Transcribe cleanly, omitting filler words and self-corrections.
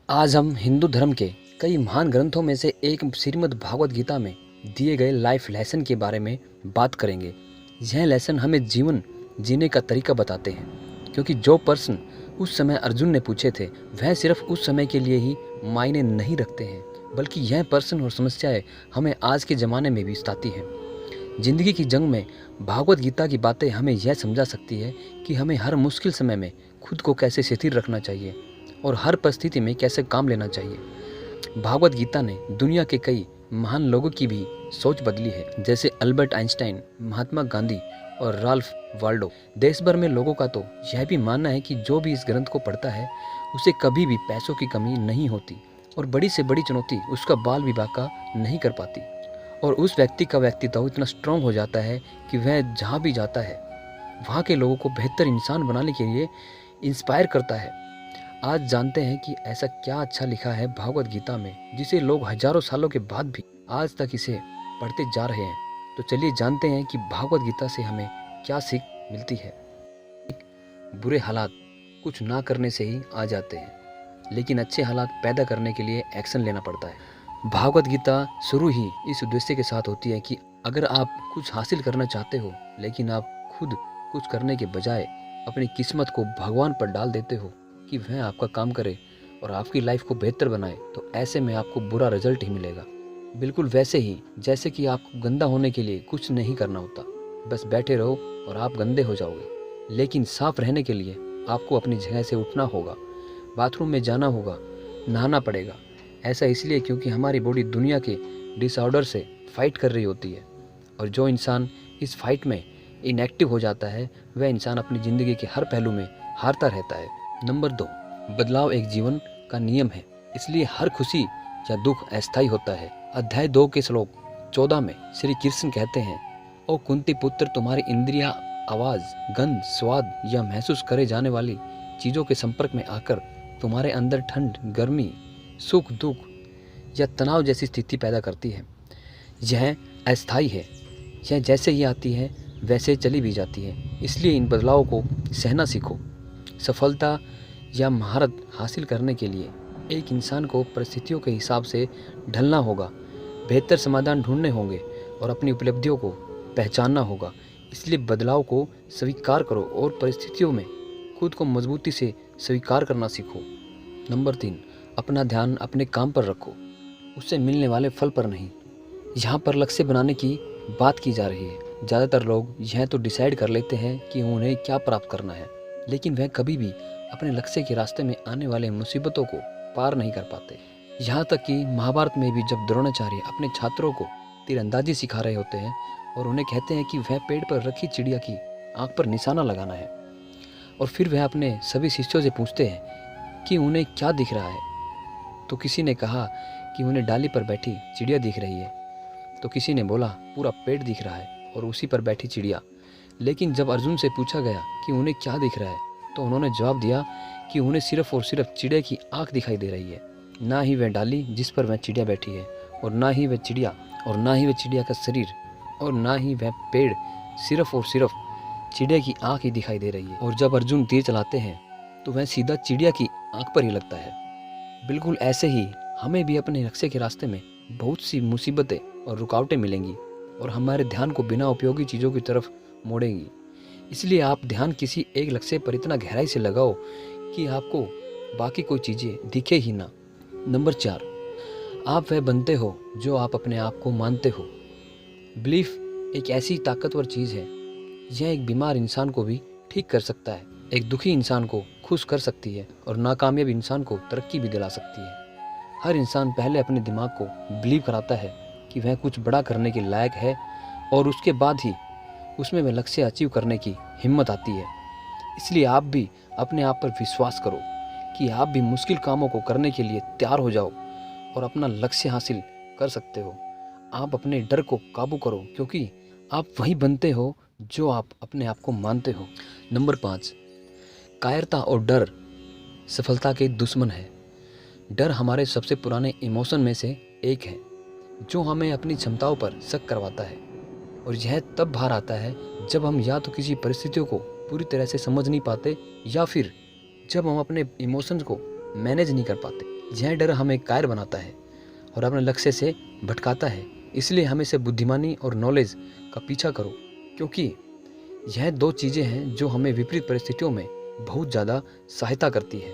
आज हम हिंदू धर्म के कई महान ग्रंथों में से एक श्रीमद् भागवत गीता में दिए गए लाइफ लेसन के बारे में बात करेंगे। यह लेसन हमें जीवन जीने का तरीका बताते हैं, क्योंकि जो प्रश्न उस समय अर्जुन ने पूछे थे वह सिर्फ उस समय के लिए ही मायने नहीं रखते हैं, बल्कि यह प्रश्न और समस्याएं हमें आज के ज़माने में भी सताती हैं। जिंदगी की जंग में भागवत गीता की बातें हमें यह समझा सकती है कि हमें हर मुश्किल समय में खुद को कैसे स्थिर रखना चाहिए और हर परिस्थिति में कैसे काम लेना चाहिए। भागवत गीता ने दुनिया के कई महान लोगों की भी सोच बदली है, जैसे अल्बर्ट आइंस्टाइन, महात्मा गांधी और राल्फ वाल्डो। देश भर में लोगों का तो यह भी मानना है कि जो भी इस ग्रंथ को पढ़ता है उसे कभी भी पैसों की कमी नहीं होती और बड़ी से बड़ी चुनौती उसका बाल विवाह का नहीं कर पाती, और उस व्यक्ति का व्यक्तित्व इतना स्ट्रांग हो जाता है कि वह जहाँ भी जाता है वहाँ के लोगों को बेहतर इंसान बनाने के लिए इंस्पायर करता है। आज जानते हैं कि ऐसा क्या अच्छा लिखा है भागवत गीता में, जिसे लोग हजारों सालों के बाद भी आज तक इसे पढ़ते जा रहे हैं। तो चलिए जानते हैं कि भागवत गीता से हमें क्या सीख मिलती है। बुरे हालात कुछ ना करने से ही आ जाते हैं, लेकिन अच्छे हालात पैदा करने के लिए एक्शन लेना पड़ता है। भागवत गीता शुरू ही इस उद्देश्य के साथ होती है कि अगर आप कुछ हासिल करना चाहते हो, लेकिन आप खुद कुछ करने के बजाय अपनी किस्मत को भगवान पर डाल देते हो कि वह आपका काम करे और आपकी लाइफ को बेहतर बनाए, तो ऐसे में आपको बुरा रिजल्ट ही मिलेगा। बिल्कुल वैसे ही जैसे कि आपको गंदा होने के लिए कुछ नहीं करना होता, बस बैठे रहो और आप गंदे हो जाओगे। लेकिन साफ रहने के लिए आपको अपनी जगह से उठना होगा, बाथरूम में जाना होगा, नहाना पड़ेगा। ऐसा इसलिए क्योंकि हमारी बॉडी दुनिया के डिसऑर्डर से फाइट कर रही होती है, और जो इंसान इस फाइट में इनएक्टिव हो जाता है वह इंसान अपनी ज़िंदगी के हर पहलू में हारता रहता है। नंबर 2, बदलाव एक जीवन का नियम है, इसलिए हर खुशी या दुख अस्थायी होता है। अध्याय 2 के श्लोक 14 में श्री कृष्ण कहते हैं, ओ कुंती पुत्र, तुम्हारी इंद्रियां आवाज़, गंध, स्वाद या महसूस करे जाने वाली चीज़ों के संपर्क में आकर तुम्हारे अंदर ठंड, गर्मी, सुख, दुख या तनाव जैसी स्थिति पैदा करती है। यह अस्थायी है, यह जैसे ही आती है वैसे चली भी जाती है, इसलिए इन बदलावों को सहना सीखो। सफलता या महारत हासिल करने के लिए एक इंसान को परिस्थितियों के हिसाब से ढलना होगा, बेहतर समाधान ढूंढने होंगे और अपनी उपलब्धियों को पहचानना होगा। इसलिए बदलाव को स्वीकार करो और परिस्थितियों में खुद को मजबूती से स्वीकार करना सीखो। नंबर 3, अपना ध्यान अपने काम पर रखो, उससे मिलने वाले फल पर नहीं। यहाँ पर लक्ष्य बनाने की बात की जा रही है। ज़्यादातर लोग यह तो डिसाइड कर लेते हैं कि उन्हें क्या प्राप्त करना है, लेकिन वह कभी भी अपने लक्ष्य के रास्ते में आने वाले मुसीबतों को पार नहीं कर पाते। यहाँ तक कि महाभारत में भी जब द्रोणाचार्य अपने छात्रों को तीरंदाजी सिखा रहे होते हैं और उन्हें कहते हैं कि वह पेड़ पर रखी चिड़िया की आँख पर निशाना लगाना है, और फिर वह अपने सभी शिष्यों से पूछते हैं कि उन्हें क्या दिख रहा है, तो किसी ने कहा कि उन्हें डाली पर बैठी चिड़िया दिख रही है, तो किसी ने बोला पूरा पेड़ दिख रहा है और उसी पर बैठी चिड़िया। लेकिन जब अर्जुन से पूछा गया कि उन्हें क्या दिख रहा है, तो उन्होंने जवाब दिया कि उन्हें सिर्फ और सिर्फ चिड़िया की आँख दिखाई दे रही है, ना ही वह डाली जिस पर वह चिड़िया बैठी है, और ना ही वह चिड़िया का शरीर, और ना ही वह पेड़, सिर्फ और सिर्फ चिड़िया की आँख ही दिखाई दे रही है। और जब अर्जुन तीर चलाते हैं तो वह सीधा चिड़िया की आँख पर ही लगता है। बिल्कुल ऐसे ही हमें भी अपने लक्ष्य के रास्ते में बहुत सी मुसीबतें और रुकावटें मिलेंगी और हमारे ध्यान को बिना उपयोगी चीज़ों की तरफ मोड़ेंगी। इसलिए आप ध्यान किसी एक लक्ष्य पर इतना गहराई से लगाओ कि आपको बाकी कोई चीज़ें दिखे ही ना। नंबर 4, आप वह बनते हो जो आप अपने आप को मानते हो। बिलीफ एक ऐसी ताकतवर चीज़ है, यह एक बीमार इंसान को भी ठीक कर सकता है, एक दुखी इंसान को खुश कर सकती है और नाकामयाब इंसान को तरक्की भी दिला सकती है। हर इंसान पहले अपने दिमाग को बिलीव कराता है कि वह कुछ बड़ा करने के लायक है, और उसके बाद ही उसमें वह लक्ष्य अचीव करने की हिम्मत आती है। इसलिए आप भी अपने आप पर विश्वास करो कि आप भी मुश्किल कामों को करने के लिए तैयार हो जाओ और अपना लक्ष्य हासिल कर सकते हो। आप अपने डर को काबू करो, क्योंकि आप वही बनते हो जो आप अपने आप को मानते हो। नंबर 5, कायरता और डर सफलता के दुश्मन है। डर हमारे सबसे पुराने इमोशन में से एक है, जो हमें अपनी क्षमताओं पर शक करवाता है, और यह तब बाहर आता है जब हम या तो किसी परिस्थितियों को पूरी तरह से समझ नहीं पाते, या फिर जब हम अपने इमोशंस को मैनेज नहीं कर पाते। यह डर हमें कायर बनाता है और अपने लक्ष्य से भटकाता है। इसलिए हमेशा बुद्धिमानी और नॉलेज का पीछा करो, क्योंकि यह दो चीज़ें हैं जो हमें विपरीत परिस्थितियों में बहुत ज़्यादा सहायता करती है।